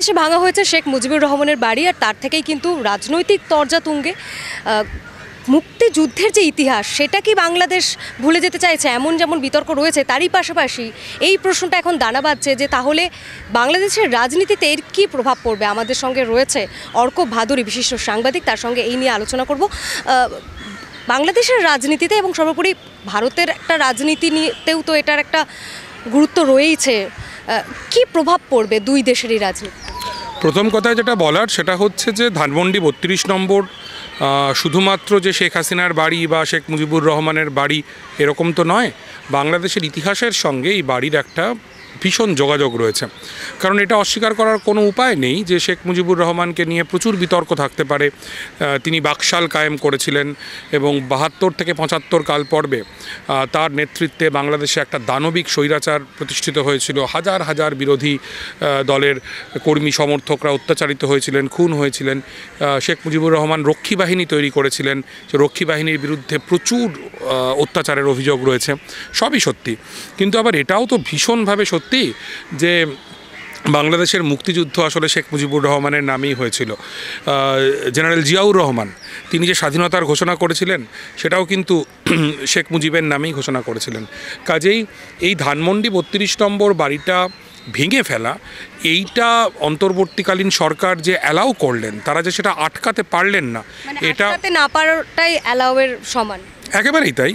সে ভাঙা হয়েছে শেখ মুজিবুর রহমানের বাড়ি, আর তার থেকেই কিন্তু রাজনৈতিক তরজা তুঙ্গে। মুক্তিযুদ্ধের যে ইতিহাস সেটা কি বাংলাদেশ ভুলে যেতে চাইছে, এমন যেমন বিতর্ক রয়েছে, তারই পাশাপাশি এই প্রশ্নটা এখন দানা বাঁধছে যে তাহলে বাংলাদেশের রাজনীতিতে এর কী প্রভাব পড়বে। আমাদের সঙ্গে রয়েছে অর্ক ভাদুরী, বিশিষ্ট সাংবাদিক, তার সঙ্গে এই নিয়ে আলোচনা করব। বাংলাদেশের রাজনীতিতে এবং সর্বোপরি ভারতের একটা রাজনীতি নিতেও তো এটার একটা গুরুত্ব রয়েইছে। কি প্রভাব পড়বে দুই দেশেরই রাজনীতি? প্রথম কথা যেটা বলার সেটা হচ্ছে যে ধানমন্ডি ৩২ নম্বর শুধুমাত্র যে শেখ হাসিনার বাড়ি বা শেখ মুজিবুর রহমানের বাড়ি এরকম তো নয়। বাংলাদেশের ইতিহাসের সঙ্গে এই বাড়ির একটা ভীষণ যোগাযোগ রয়েছে। কারণ এটা অস্বীকার করার কোনো উপায় নেই যে শেখ মুজিবুর রহমানকে নিয়ে প্রচুর বিতর্ক থাকতে পারে। তিনি বাকশাল কায়েম করেছিলেন এবং ৭২ থেকে ৭৫ কাল পর্বে তার নেতৃত্বে বাংলাদেশে একটা দানবিক স্বৈরাচার প্রতিষ্ঠিত হয়েছিল। হাজার হাজার বিরোধী দলের কর্মী সমর্থকরা অত্যাচারিত হয়েছিলেন, খুন হয়েছিলেন। শেখ মুজিবুর রহমান রক্ষী বাহিনী তৈরি করেছিলেন, যে রক্ষী বাহিনীর বিরুদ্ধে প্রচুর অত্যাচারের অভিযোগ রয়েছে। সবই সত্যি, কিন্তু আবার এটাও তো ভীষণভাবে সত্যি যে বাংলাদেশের মুক্তিযুদ্ধ আসলে শেখ মুজিবুর রহমানের নামেই হয়েছিল। জেনারেল জিয়াউর রহমান তিনি যে স্বাধীনতার ঘোষণা করেছিলেন সেটাও কিন্তু শেখ মুজিবের নামেই ঘোষণা করেছিলেন। কাজেই এই ধানমন্ডি ৩২ নম্বর বাড়িটা ভেঙে ফেলা, এইটা অন্তর্বর্তীকালীন সরকার যে অ্যালাউ করলেন, তারা যে সেটা আটকাতে পারলেন না, এটা না পারাটাই অ্যালাউয়ের সমান। একেবারেই তাই।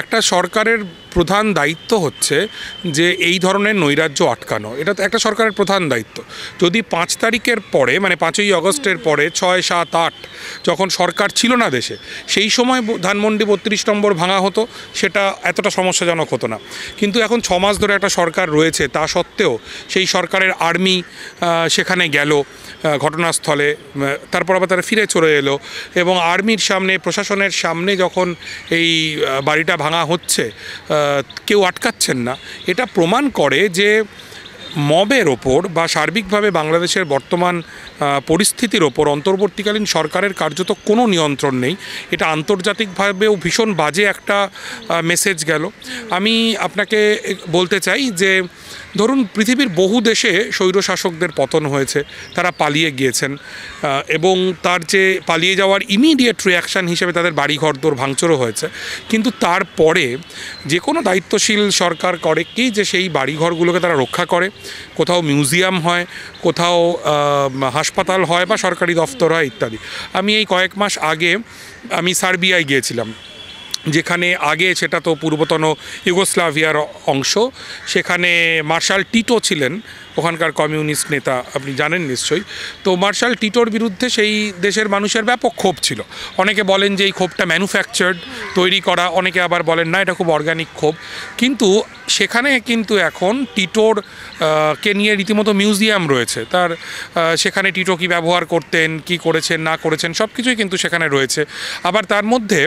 একটা সরকারের প্রধান দায়িত্ব হচ্ছে যে এই ধরনের নৈরাজ্য আটকানো, এটা তো একটা সরকারের প্রধান দায়িত্ব। যদি ৫ তারিখের পরে, মানে ৫ই আগস্টের পরে ৬, ৭, ৮ যখন সরকার ছিল না দেশে, সেই সময় ধানমন্ডি ৩২ নম্বর ভাঙা হতো, সেটা এতটা সমস্যাজনক হতো না। কিন্তু এখন ৬ মাস ধরে একটা সরকার রয়েছে, তা সত্ত্বেও সেই সরকারের আর্মি সেখানে গেল ঘটনাস্থলে, তারপর আবার তারা ফিরে চলে এলো, এবং আর্মির সামনে, প্রশাসনের সামনে যখন এই বাড়িটা ভাঙা হচ্ছে, কেউ আটকাচ্ছেন না। এটা প্রমাণ করে যে মবের ওপর বা সার্বিকভাবে বাংলাদেশের বর্তমান পরিস্থিতির ওপর অন্তর্বর্তীকালীন সরকারের কার্যত কোনো নিয়ন্ত্রণ নেই। এটা আন্তর্জাতিকভাবেও ভীষণ বাজে একটা মেসেজ গেল। আমি আপনাকে বলতে চাই যে ধরুন পৃথিবীর বহু দেশে স্বৈরশাসকদের পতন হয়েছে, তারা পালিয়ে গিয়েছেন, এবং তার যে পালিয়ে যাওয়ার ইমিডিয়েট রিয়াকশান হিসেবে তাদের বাড়িঘরদোর ভাঙচুরও হয়েছে। কিন্তু তারপরে যে কোনো দায়িত্বশীল সরকার করে কি, যে সেই বাড়িঘরগুলোকে তারা রক্ষা করে, কোথাও মিউজিয়াম হয়, কোথাও হাসপাতাল হয় বা সরকারি দফতর হয় ইত্যাদি। আমি এই কয়েক মাস আগে আমি সার্বিয়ায় গিয়েছিলাম, যেখানে আগে সেটা তো পূর্বতন ইউগোস্লাভিয়ার অংশ। সেখানে মার্শাল টিটো ছিলেন ওখানকার কমিউনিস্ট নেতা, আপনি জানেন নিশ্চয়ই। তো মার্শাল টিটোর বিরুদ্ধে সেই দেশের মানুষের ব্যাপক ক্ষোভ ছিল। অনেকে বলেন যে এই ক্ষোভটা ম্যানুফ্যাকচার্ড, তৈরি করা, অনেকে আবার বলেন না এটা খুব অর্গানিক ক্ষোভ। কিন্তু সেখানে কিন্তু এখন টিটোর কে নিয়ে রীতিমতো মিউজিয়াম রয়েছে। তার সেখানে টিটো কী ব্যবহার করতেন, কি করেছেন না করেছেন, সব কিছুই কিন্তু সেখানে রয়েছে। আবার তার মধ্যে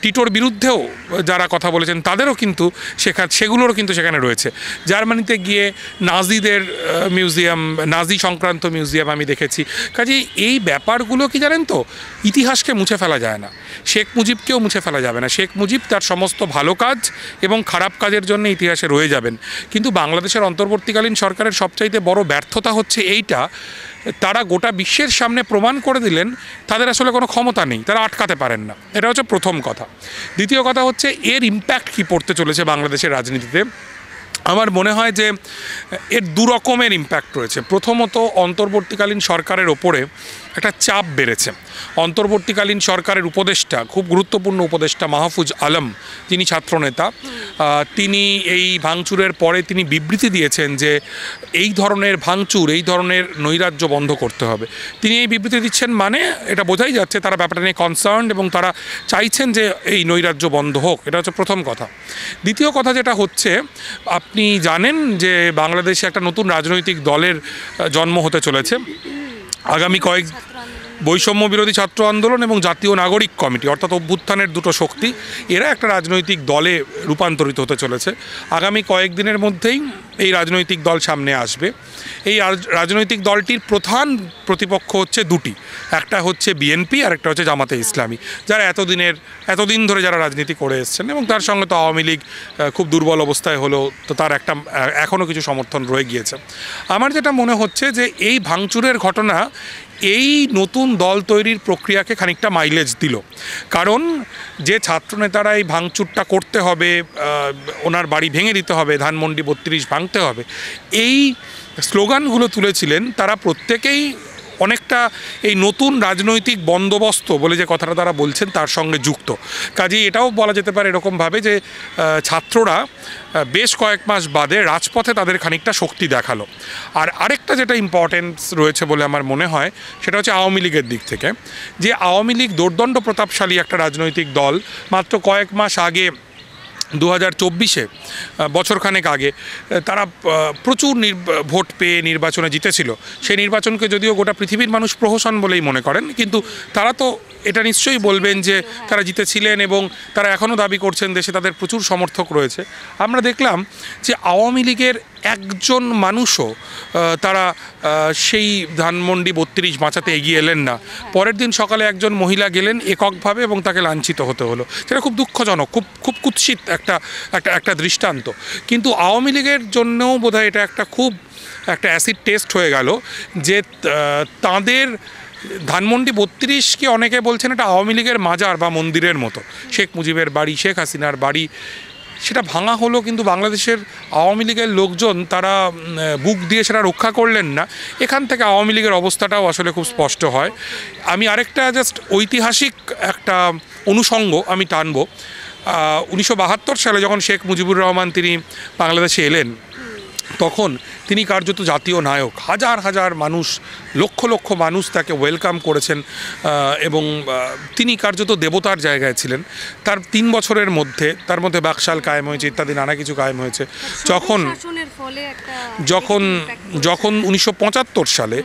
টিটোর বিরুদ্ধেও যারা কথা বলেছেন তাদেরও কিন্তু সেগুলোরও কিন্তু সেখানে রয়েছে। জার্মানিতে গিয়ে নাজিদের মিউজিয়াম, নাজি সংক্রান্ত মিউজিয়াম আমি দেখেছি। কাজেই এই ব্যাপারগুলো কি জানেন তো, ইতিহাসকে মুছে ফেলা যায় না, শেখ মুজিবকেও মুছে ফেলা যাবে না। শেখ মুজিব তার সমস্ত ভালো কাজ এবং খারাপ কাজের জন্য ইতিহাসে রয়ে যাবেন। কিন্তু বাংলাদেশের অন্তর্বর্তীকালীন সরকারের সবচাইতে বড় ব্যর্থতা হচ্ছে এইটা, তারা গোটা বিশ্বের সামনে প্রমাণ করে দিলেন তাদের আসলে কোনো ক্ষমতা নেই, তারা আটকাতে পারেন না। এটা হচ্ছে প্রথম কথা। দ্বিতীয় কথা হচ্ছে এর ইম্প্যাক্ট কী পড়তে চলেছে বাংলাদেশের রাজনীতিতে। আমার মনে হয় যে এর দু রকমের ইম্প্যাক্ট রয়েছে। প্রথমত, অন্তর্বর্তীকালীন সরকারের ওপরে একটা চাপ বেড়েছে। অন্তর্বর্তীকালীন সরকারের উপদেষ্টা, খুব গুরুত্বপূর্ণ উপদেষ্টা মাহফুজ আলম, যিনি ছাত্রনেতা, তিনি এই ভাঙচুরের পরে তিনি বিবৃতি দিয়েছেন যে এই ধরনের ভাঙচুর, এই ধরনের নৈরাজ্য বন্ধ করতে হবে। তিনি এই বিবৃতি দিচ্ছেন মানে এটা বোঝাই যাচ্ছে তারা ব্যাপারটা নিয়ে কনসার্নড এবং তারা চাইছেন যে এই নৈরাজ্য বন্ধ হোক। এটা হচ্ছে প্রথম কথা। দ্বিতীয় কথা যেটা হচ্ছে, আপনি জানেন যে বাংলাদেশে একটা নতুন রাজনৈতিক দলের জন্ম হতে চলেছে আগামী বৈষম্য বিরোধী ছাত্র আন্দোলন এবং জাতীয় নাগরিক কমিটি অর্থাৎ অভ্যুত্থানের দুটো শক্তি, এরা একটা রাজনৈতিক দলে রূপান্তরিত হতে চলেছে। আগামী কয়েকদিনের মধ্যেই এই রাজনৈতিক দল সামনে আসবে। এই রাজনৈতিক দলটির প্রধান প্রতিপক্ষ হচ্ছে দুটি, একটা হচ্ছে বিএনপি আর একটা হচ্ছে জামাতে ইসলামী, যারা এতদিন ধরে যারা রাজনীতি করে এসছেন, এবং তার সঙ্গে তো আওয়ামী লীগ খুব দুর্বল অবস্থায় হলো, তো তার একটা এখনও কিছু সমর্থন রয়ে গিয়েছে। আমার যেটা মনে হচ্ছে যে এই ভাঙচুরের ঘটনা এই নতুন দল তৈরির প্রক্রিয়াকে খানিকটা মাইলেজ দিল, কারণ যে ছাত্রনেতারা এই ভাঙচুরটা করতে হবে, ওনার বাড়ি ভেঙে দিতে হবে, ধানমন্ডি 32 ভাঙতে হবে, এই স্লোগানগুলো তুলেছিলেন, তারা প্রত্যেকেই অনেকটা এই নতুন রাজনৈতিক বন্দোবস্ত বলে যে কথাটা তারা বলছেন তার সঙ্গে যুক্ত। কাজেই এটাও বলা যেতে পারে এরকমভাবে যে ছাত্ররা বেশ কয়েক মাস বাদে রাজপথে তাদের খানিকটা শক্তি দেখালো। আর আরেকটা যেটা ইম্পর্টেন্স রয়েছে বলে আমার মনে হয় সেটা হচ্ছে আওয়ামী লীগের দিক থেকে, যে আওয়ামী লীগ দোর্দণ্ড প্রতাপশালী একটা রাজনৈতিক দল, মাত্র কয়েক মাস আগে 2024-এ বছরখানেক আগে তারা প্রচুর ভোট পেয়ে নির্বাচনে জিতেছিল। সেই নির্বাচনকে যদিও গোটা পৃথিবীর মানুষ প্রহসন বলেই মনে করেন, কিন্তু তারা তো এটা নিশ্চয়ই বলবেন যে তারা জিতেছিলেন এবং তারা এখনও দাবি করছেন দেশে তাদের প্রচুর সমর্থক রয়েছে। আমরা দেখলাম যে আওয়ামী লীগের একজন মানুষও তারা সেই ধানমন্ডি 32 বাঁচাতে এগিয়ে এলেন না। পরের দিন সকালে একজন মহিলা গেলেন এককভাবে এবং তাকে লাঞ্ছিত হতে হলো, সেটা খুব দুঃখজনক, খুব কুৎসিত একটা দৃষ্টান্ত। কিন্তু আওয়ামী লীগের জন্যও বোধহয় এটা একটা অ্যাসিড টেস্ট হয়ে গেল, যে তাঁদের ধানমন্ডি 32-কে অনেকে বলছেন এটা আওয়ামী লীগের মাজার বা মন্দিরের মতো। শেখ মুজিবের বাড়ি, শেখ হাসিনার বাড়ি, সেটা ভাঙা হলো, কিন্তু বাংলাদেশের আওয়ামী লীগের লোকজন তারা বুক দিয়ে সেটা রক্ষা করলেন না। এখান থেকে আওয়ামী লীগের অবস্থাটাও আসলে খুব স্পষ্ট হয়। আমি আরেকটা জাস্ট ঐতিহাসিক একটা অনুষঙ্গ আমি টানব। 1972 সালে যখন শেখ মুজিবুর রহমান তিনি বাংলাদেশে এলেন, তখন তিনি কার্যত জাতীয় নায়ক। হাজার হাজার মানুষ, লক্ষ লক্ষ মানুষ তাকে ওয়েলকাম করেছেন এবং তিনি কার্যত দেবতার জায়গায় ছিলেন। তার 3 বছরের মধ্যে তার মধ্যে বাকশাল কায়েম হয়েছে, ইত্যাদি নানা কিছু কায়েম হয়েছে। যখন 1975 সালে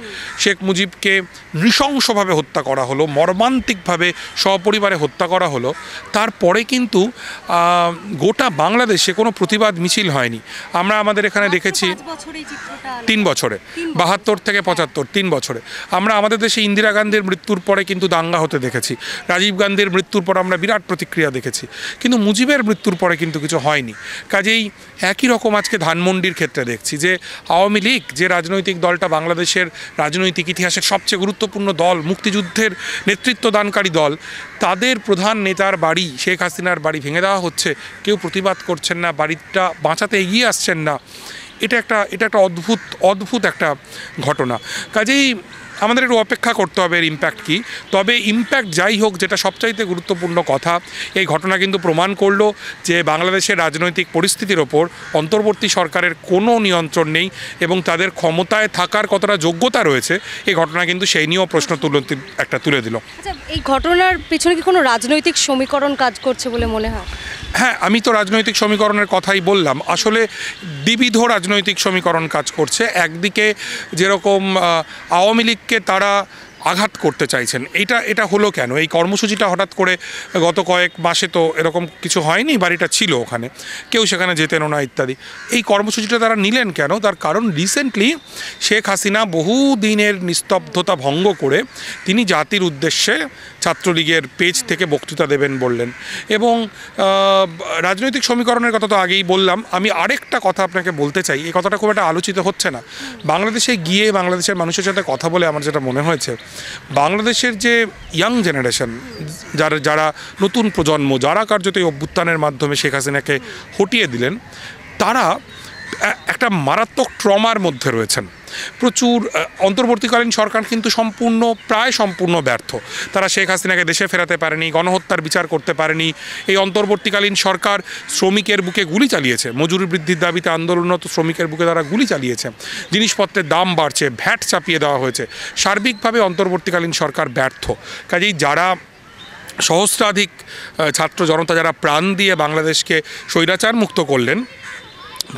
শেখ মুজিবকে নৃশংসভাবে হত্যা করা হলো, মর্মান্তিকভাবে সপরিবারে হত্যা করা হলো, তারপরে কিন্তু গোটা বাংলাদেশে কোনো প্রতিবাদ মিছিল হয়নি। আমরা আমাদের এখানে দেখেছি 3 বছরে, 72 থেকে 75, 3 বছরে। আমরা আমাদের দেশে ইন্দিরা গান্ধীর মৃত্যুর পরে কিন্তু দাঙ্গা হতে দেখেছি, রাজীব গান্ধীর মৃত্যুর পর আমরা বিরাট প্রতিক্রিয়া দেখেছি, কিন্তু মুজিবের মৃত্যুর পরে কিন্তু কিছু হয়নি। কাজেই একই রকম আজকে ধানমন্ডির ক্ষেত্রে দেখছি যে আওয়ামী লীগ, যে রাজনৈতিক দলটা বাংলাদেশের রাজনৈতিক ইতিহাসের সবচেয়ে গুরুত্বপূর্ণ দল, মুক্তিযুদ্ধের নেতৃত্ব দানকারী দল, তাদের প্রধান নেতার বাড়ি, শেখ হাসিনার বাড়ি ভেঙে দেওয়া হচ্ছে, কেউ প্রতিবাদ করছেন না, বাড়িটা বাঁচাতে এগিয়ে আসছেন না। এটা একটা অদ্ভুত একটা ঘটনা। কাজেই আমাদের একটু অপেক্ষা করতে হবে এর ইম্প্যাক্ট কী। তবে ইম্প্যাক্ট যাই হোক, যেটা সবচাইতে গুরুত্বপূর্ণ কথা, এই ঘটনা কিন্তু প্রমাণ করলো যে বাংলাদেশের রাজনৈতিক পরিস্থিতির ওপর অন্তর্বর্তী সরকারের কোনো নিয়ন্ত্রণ নেই এবং তাদের ক্ষমতায় থাকার কতটা যোগ্যতা রয়েছে, এই ঘটনা কিন্তু সেই নিয়েও প্রশ্ন তুলে দিল। আচ্ছা, এই ঘটনার পিছনে কি কোনো রাজনৈতিক সমীকরণ কাজ করছে বলে মনে হয়? হ্যাঁ, আমি তো রাজনৈতিক সমীকরণের কথাই বললাম। আসলে বিবিধ রাজনৈতিক সমীকরণ কাজ করছে। একদিকে যেরকম আওয়ামী লীগকে তারা আঘাত করতে চাইছেন, এটা হলো কেন? এই কর্মসূচিটা হঠাৎ করে গত কয়েক মাসে তো এরকম কিছু হয়নি, বাড়িটা ছিল ওখানে, কেউ সেখানে যেতেনও না ইত্যাদি। এই কর্মসূচিটা তারা নিলেন কেন? তার কারণ রিসেন্টলি শেখ হাসিনা বহু দিনের নিস্তব্ধতা ভঙ্গ করে তিনি জাতির উদ্দেশ্যে ছাত্রলীগের পেজ থেকে বক্তৃতা দেবেন বললেন। এবং রাজনৈতিক সমীকরণের কথা তো আগেই বললাম। আমি আরেকটা কথা আপনাকে বলতে চাই, এই কথাটা খুব একটা আলোচিত হচ্ছে না। বাংলাদেশে গিয়ে বাংলাদেশের মানুষের সাথে কথা বলে আমার যেটা মনে হয়েছে, বাংলাদেশের যে ইয়াং জেনারেশন, যারা নতুন প্রজন্ম, যারা কার্যত এই অভ্যুত্থানের মাধ্যমে শেখ হাসিনাকে হটিয়ে দিলেন, তারা একটা মারাত্মক ট্রমার মধ্যে রয়েছেন। প্রচুর অন্তর্বর্তীকালীন সরকার কিন্তু প্রায় সম্পূর্ণ ব্যর্থ। তারা শেখ হাসিনাকে দেশে ফেরাতে পারেনি, গণহত্যার বিচার করতে পারেনি। এই অন্তর্বর্তীকালীন সরকার শ্রমিকের বুকে গুলি চালিয়েছে, মজুরি বৃদ্ধির দাবিতে আন্দোলনরত শ্রমিকের বুকে তারা গুলি চালিয়েছে। জিনিসপত্রের দাম বাড়ছে, ভ্যাট চাপিয়ে দেওয়া হয়েছে। সার্বিকভাবে অন্তর্বর্তীকালীন সরকার ব্যর্থ। কাজেই যারা সহস্রাধিক ছাত্র জনতা যারা প্রাণ দিয়ে বাংলাদেশকে স্বৈরাচার মুক্ত করলেন,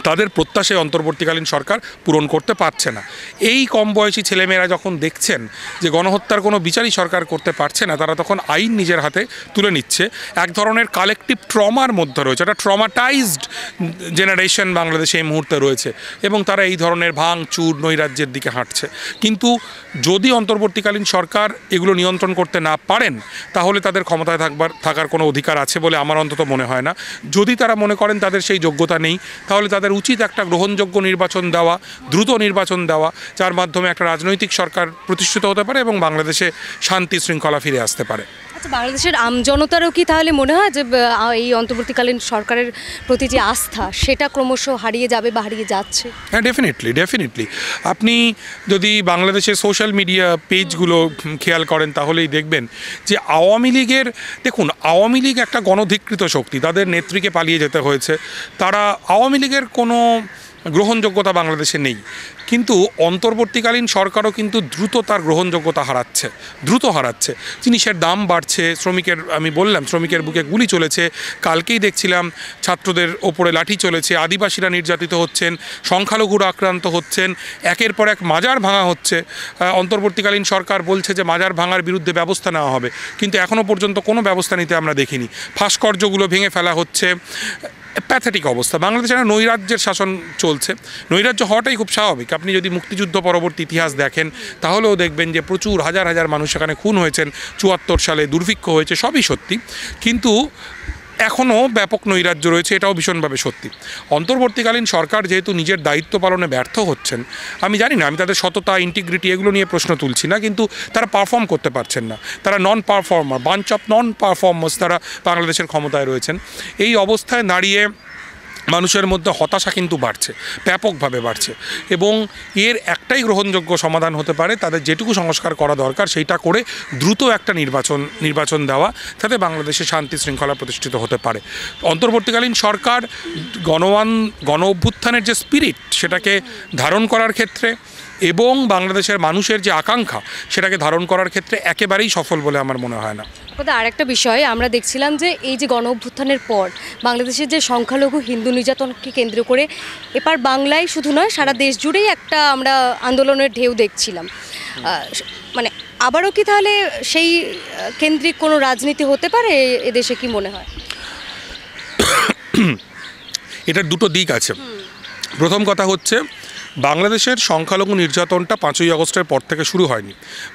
তাদের প্রত্যাশায় অন্তর্বর্তীকালীন সরকার পূরণ করতে পারছে না। এই কম বয়সী ছেলেমেয়েরা যখন দেখছেন যে গণহত্যার কোনো বিচারই সরকার করতে পারছে না, তারা তখন আইন নিজের হাতে তুলে নিচ্ছে। এক ধরনের কালেকটিভ ট্রমার মধ্যে রয়েছে, একটা ট্রমাটাইজড জেনারেশন বাংলাদেশে এই মুহূর্তে রয়েছে, এবং তারা এই ধরনের ভাঙচুর নৈরাজ্যের দিকে হাঁটছে। কিন্তু যদি অন্তর্বর্তীকালীন সরকার এগুলো নিয়ন্ত্রণ করতে না পারেন, তাহলে তাদের ক্ষমতায় থাকার কোনো অধিকার আছে বলে আমার অন্তত মনে হয় না। যদি তারা মনে করেন তাদের সেই যোগ্যতা নেই, তাহলে তাদের উচিত একটা গ্রহণযোগ্য নির্বাচন দেওয়া, দ্রুত নির্বাচন দেওয়া, যার মাধ্যমে একটা রাজনৈতিক সরকার প্রতিষ্ঠিত হতে পারে এবং বাংলাদেশে শান্তি শৃঙ্খলা ফিরে আসতে পারে। আচ্ছা, বাংলাদেশের আমজনতারও কি তাহলে মনে হয় যে এই অন্তর্বর্তীকালীন সরকারের প্রতি যে আস্থা সেটা ক্রমশ হারিয়ে যাবে বা হারিয়ে যাচ্ছে? হ্যাঁ, ডেফিনেটলি। আপনি যদি বাংলাদেশের সোশ্যাল মিডিয়া পেজগুলো খেয়াল করেন তাহলেই দেখবেন যে আওয়ামী লীগের, দেখুন আওয়ামী লীগ একটা গণধিকৃত শক্তি, তাদের নেত্রীকে পালিয়ে যেতে হয়েছে, তারা আওয়ামী লীগের কোনো গ্রহণযোগ্যতা বাংলাদেশে নেই। কিন্তু অন্তর্বর্তীকালীন সরকারও কিন্তু দ্রুত তার গ্রহণযোগ্যতা হারাচ্ছে। জিনিসের দাম বাড়ছে, আমি বললাম শ্রমিকের বুকে গুলি চলেছে, কালকেই দেখছিলাম ছাত্রদের ওপরে লাঠি চলেছে, আদিবাসীরা নির্যাতিত হচ্ছেন, সংখ্যালঘুরা আক্রান্ত হচ্ছেন, একের পর এক মাজার ভাঙা হচ্ছে। অন্তর্বর্তীকালীন সরকার বলছে যে মাজার ভাঙার বিরুদ্ধে ব্যবস্থা নেওয়া হবে, কিন্তু এখনও পর্যন্ত কোনো ব্যবস্থা নিতে আমরা দেখিনি। ভাস্কর্যগুলো ভেঙে ফেলা হচ্ছে। প্যাথেটিক অবস্থা। বাংলাদেশে একটা নৈরাজ্যের শাসন চলছে। নৈরাজ্য হওয়াটাই খুব স্বাভাবিক। আপনি যদি মুক্তিযুদ্ধ পরবর্তী ইতিহাস দেখেন তাহলেও দেখবেন যে প্রচুর হাজার মানুষ সেখানে খুন হয়েছেন, ৭৪ সালে দুর্ভিক্ষ হয়েছে, সবই সত্যি। কিন্তু এখনও ব্যাপক নৈরাজ্য রয়েছে, এটাও ভীষণভাবে সত্যি। অন্তর্বর্তীকালীন সরকার যেহেতু নিজের দায়িত্ব পালনে ব্যর্থ হচ্ছেন, আমি জানি না, আমি তাদের সততা, ইন্টিগ্রিটি এগুলো নিয়ে প্রশ্ন তুলছি না, কিন্তু তারা পারফর্ম করতে পারছেন না। তারা বাঞ্চ অফ নন পারফর্মার্স তারা বাংলাদেশের ক্ষমতায় রয়েছেন। এই অবস্থায় দাঁড়িয়ে মানুষের মধ্যে হতাশা কিন্তু বাড়ছে, ব্যাপকভাবে বাড়ছে, এবং এর একটাই গ্রহণযোগ্য সমাধান হতে পারে তাদের যেটুকু সংস্কার করা দরকার সেইটা করে দ্রুত একটা নির্বাচন দেওয়া, যাতে বাংলাদেশে শান্তি শৃঙ্খলা প্রতিষ্ঠিত হতে পারে। অন্তর্বর্তীকালীন সরকার গণ অভ্যুত্থানের যে স্পিরিট সেটাকে ধারণ করার ক্ষেত্রে এবং বাংলাদেশের মানুষের যে আকাঙ্ক্ষা সেটাকে ধারণ করার ক্ষেত্রে একেবারেই সফল বলে আমার মনে হয় না। আর একটা বিষয় আমরা দেখছিলাম যে এই যে গণ অভ্যুত্থানের পর বাংলাদেশের যে সংখ্যালঘু হিন্দু নির্যাতনকে কেন্দ্র করে এপার বাংলায় শুধু নয় সারা দেশ জুড়েই একটা আমরা আন্দোলনের ঢেউ দেখছিলাম। মানে আবারও কি তাহলে সেই কেন্দ্রিক কোনো রাজনীতি হতে পারে এদেশে, কি মনে হয়? এটার দুটো দিক আছে। প্রথম কথা হচ্ছে, বাংলাদেশের সংখ্যালঘু নির্যাতনটা 5ই আগস্টের পর থেকে শুরু হয়নি।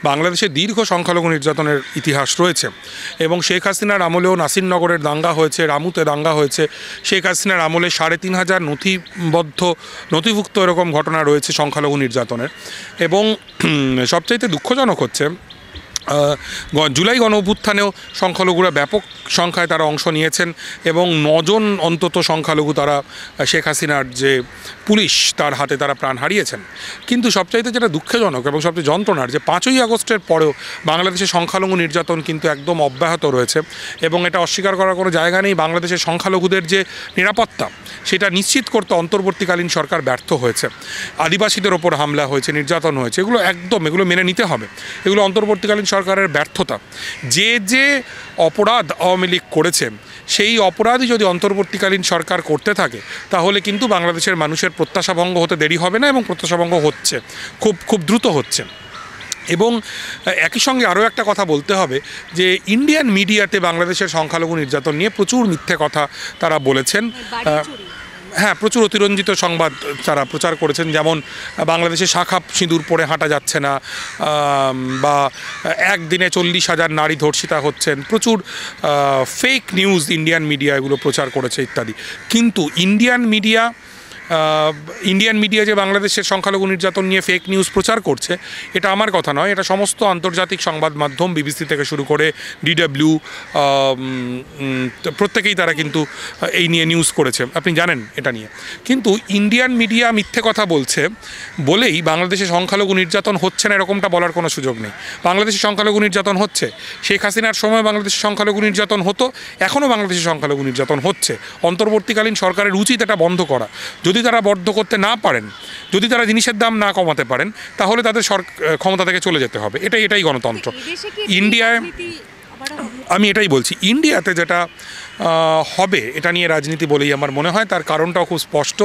বাংলাদেশে দীর্ঘ সংখ্যালঘু নির্যাতনের ইতিহাস রয়েছে, এবং শেখ হাসিনার আমলেও নাসিরনগরের দাঙ্গা হয়েছে, রামুতে দাঙ্গা হয়েছে। শেখ হাসিনার আমলে 3,500 নথিভুক্ত এরকম ঘটনা রয়েছে সংখ্যালঘু নির্যাতনের। এবং সবচাইতে দুঃখজনক হচ্ছে জুলাই গণ অভ্যুত্থানেও সংখ্যালঘুরা ব্যাপক সংখ্যায় তারা অংশ নিয়েছেন, এবং 9 জন অন্তত সংখ্যালঘু তারা শেখ হাসিনার যে পুলিশ তার হাতে তারা প্রাণ হারিয়েছেন। কিন্তু সবচাইতে যেটা দুঃখজনক এবং সবচেয়ে যন্ত্রণার, যে 5ই আগস্টের পরেও বাংলাদেশে সংখ্যালঘু নির্যাতন কিন্তু একদম অব্যাহত রয়েছে, এবং এটা অস্বীকার করার কোনো জায়গা নেই। বাংলাদেশের সংখ্যালঘুদের যে নিরাপত্তা সেটা নিশ্চিত করতে অন্তর্বর্তীকালীন সরকার ব্যর্থ হয়েছে। আদিবাসীদের ওপর হামলা হয়েছে, নির্যাতন হয়েছে, এগুলো মেনে নিতে হবে। এগুলো অন্তর্বর্তীকালীন সরকারের ব্যর্থতা। যে অপরাধ আওয়ামী লীগ করেছে সেই অপরাধই যদি অন্তর্বর্তীকালীন সরকার করতে থাকে, তাহলে কিন্তু বাংলাদেশের মানুষের প্রত্যাশাভঙ্গ হতে দেরি হবে না, এবং প্রত্যাশাভঙ্গ হচ্ছে, খুব দ্রুত হচ্ছে। এবং একই সঙ্গে আরও একটা কথা বলতে হবে যে ইন্ডিয়ান মিডিয়াতে বাংলাদেশের সংখ্যালঘু নির্যাতন নিয়ে প্রচুর মিথ্যে কথা তারা বলেছেন। হ্যাঁ, প্রচুর অতিরঞ্জিত সংবাদ তারা প্রচার করেছেন, যেমন বাংলাদেশে শাখা সিঁদুর পরে হাঁটা যাচ্ছে না, বা একদিনে 40,000 নারী ধর্ষিতা হচ্ছেন। প্রচুর ফেক নিউজ ইন্ডিয়ান মিডিয়া এগুলো প্রচার করেছে ইত্যাদি। কিন্তু ইন্ডিয়ান মিডিয়া যে বাংলাদেশের সংখ্যালঘু নির্যাতন নিয়ে ফেক নিউজ প্রচার করছে, এটা আমার কথা নয়, এটা সমস্ত আন্তর্জাতিক সংবাদ মাধ্যম, বিবিসি থেকে শুরু করে DW, প্রত্যেকেই তারা কিন্তু এই নিয়ে নিউজ করেছে, আপনি জানেন এটা নিয়ে। কিন্তু ইন্ডিয়ান মিডিয়া মিথ্যে কথা বলছে বলেই বাংলাদেশে সংখ্যালঘু নির্যাতন হচ্ছে না এরকমটা বলার কোনো সুযোগ নেই। বাংলাদেশে সংখ্যালঘু নির্যাতন হচ্ছে। শেখ হাসিনার সময় বাংলাদেশে সংখ্যালঘু নির্যাতন হতো, এখনও বাংলাদেশে সংখ্যালঘু নির্যাতন হচ্ছে। অন্তর্বর্তীকালীন সরকারের উচিত এটা বন্ধ করা। যদি তারা বন্ধ করতে না পারেন, যদি তারা জিনিসের দাম না কমাতে পারেন, তাহলে তাদের ক্ষমতা থেকে চলে যেতে হবে। এটাই গণতন্ত্র। ইন্ডিয়ায় আমি এটাই বলছি, ইন্ডিয়াতে যেটা হবে এটা নিয়ে রাজনীতি বলেই আমার মনে হয়। তার কারণটাও খুব স্পষ্ট।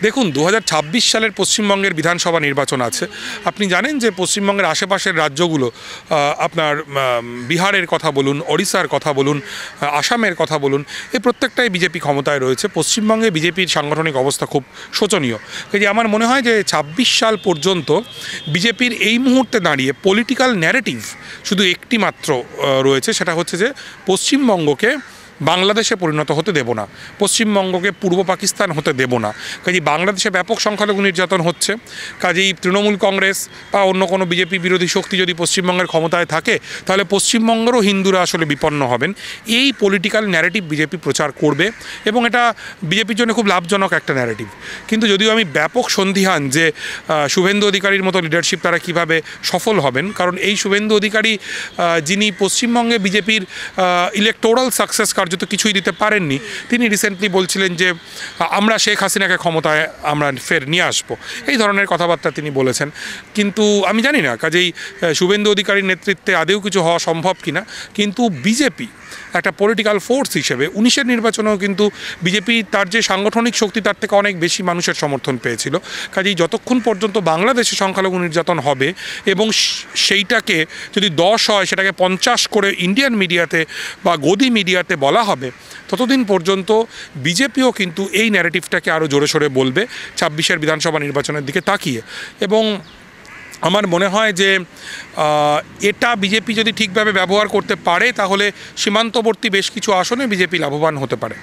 দেখুন, 2026 সালের পশ্চিমবঙ্গের বিধানসভা নির্বাচন আছে। আপনি জানেন যে পশ্চিমবঙ্গের আশেপাশের রাজ্যগুলো, আপনার বিহারের কথা বলুন, ওড়িশার কথা বলুন, আসামের কথা বলুন, এই প্রত্যেকটাই বিজেপি ক্ষমতায় রয়েছে। পশ্চিমবঙ্গে বিজেপির সাংগঠনিক অবস্থা খুব শোচনীয়। কাজে আমার মনে হয় যে 26 সাল পর্যন্ত বিজেপির এই মুহূর্তে দাঁড়িয়ে পলিটিক্যাল ন্যারেটিভ শুধু একটি মাত্র রয়েছে, সেটা হচ্ছে যে পশ্চিমবঙ্গকে বাংলাদেশে পরিণত হতে দেব না, পশ্চিমবঙ্গকে পূর্ব পাকিস্তান হতে দেব না। কাজেই বাংলাদেশে ব্যাপক সংখ্যালঘু নির্যাতন হচ্ছে। কাজেই তৃণমূল কংগ্রেস বা অন্য কোনো বিজেপি বিরোধী শক্তি যদি পশ্চিমবঙ্গের ক্ষমতায় থাকে, তাহলে পশ্চিমবঙ্গেরও হিন্দুরা আসলে বিপন্ন হবেন। এই পলিটিক্যাল ন্যারেটিভ বিজেপি প্রচার করবে এবং এটা বিজেপির জন্য খুব লাভজনক একটা ন্যারেটিভ। কিন্তু যদিও আমি ব্যাপক সন্দিহান যে শুভেন্দু অধিকারীর মতো লিডারশিপ তারা কিভাবে সফল হবেন, কারণ এই শুভেন্দু অধিকারী যিনি পশ্চিমবঙ্গে বিজেপির ইলেকটোরাল সাকসেস কার্যত কিছুই দিতে পারেননি, তিনি রিসেন্টলি বলছিলেন যে আমরা শেখ হাসিনাকে ক্ষমতায় আমরা ফের নিয়ে আসবো, এই ধরনের কথাবার্তা তিনি বলেছেন। কিন্তু আমি জানি না কাজেই শুভেন্দু অধিকারীর নেতৃত্বে আদেও কিছু হওয়া সম্ভব কিনা। কিন্তু বিজেপি একটা পলিটিক্যাল ফোর্স হিসেবে 19-এর নির্বাচনেও কিন্তু বিজেপি তার যে সাংগঠনিক শক্তি তার থেকে অনেক বেশি মানুষের সমর্থন পেয়েছিল। কাজেই যতক্ষণ পর্যন্ত বাংলাদেশে সংখ্যালঘু নির্যাতন হবে এবং সেইটাকে যদি 10 হয় সেটাকে 50 করে ইন্ডিয়ান মিডিয়াতে বা গদি মিডিয়াতে বলা হবে, ততদিন পর্যন্ত বিজেপিও কিন্তু এই ন্যারেটিভটাকে আরও জোরে সোরে বলবে 26-এর বিধানসভা নির্বাচনের দিকে তাকিয়ে। এবং আমার মনে হয় যে এটা বিজেপি যদি ঠিকভাবে ব্যবহার করতে পারে, তাহলে সীমান্তবর্তী বেশ কিছু আসনে বিজেপি লাভবান হতে পারে।